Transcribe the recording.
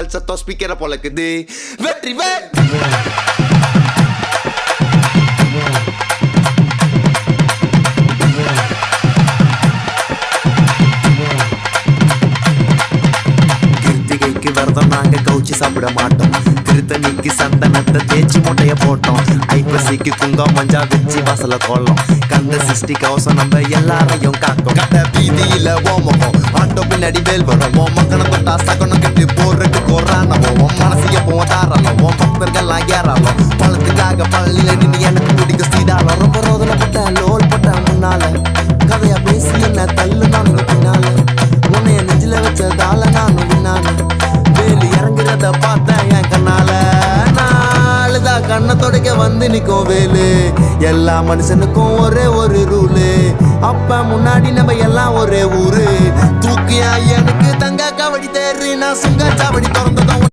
கமல் சத்தம் ஸ்பீக்கரை பொழக்குது. வெற்றி வேல் விரதம் நாங்க கவுச்சி சாப்பிட மாட்டோம். கிருத்தனிக்கு சந்தனத்தை தேய்ச்சி முட்டைய போட்டோம். ஐப்பசிக்கு குங்கம் மஞ்சா வச்சு வாசல கோலம். கந்த சிருஷ்டி கவசம் நம்ம எல்லாரையும் காக்கும். கட்ட வீதியில ஓமகம் ஆட்டோ பின்னாடி வேல் வரும். ஓ மக்கணம் தொட்டா சகனம் கட்டு போறதுக்கு கொறானவோ. உன் மனசிய போவோம் தாராளம். உன் பக்தர்கள்லாம் ஏறாளம். பழத்துக்காக பழனில நின்று எனக்கு பிடிக்க சீதாளம். ரொம்ப ரோதனைப்பட்ட லோல் பட்ட முன்னால கதையா பேசி என்ன தள்ளு நானுங்க பின்னால. உன்னைய நெஞ்சில வச்சதால நானும் பின்னால இறங்குறத பார்த்தேன் என் கண்ணால. நாளுதான் கண்ணை தொடக்க வந்து நிற்கும் வேலு. எல்லா மனுஷனுக்கும் ஒரே ஒரு ரூலு. அப்ப முன்னாடி நம்ம எல்லாம் ஒரே ஊரு. தூக்கியா எனக்கு தங்க கபடி தேர்றி நான் சுங்க சாவடி திறந்ததும்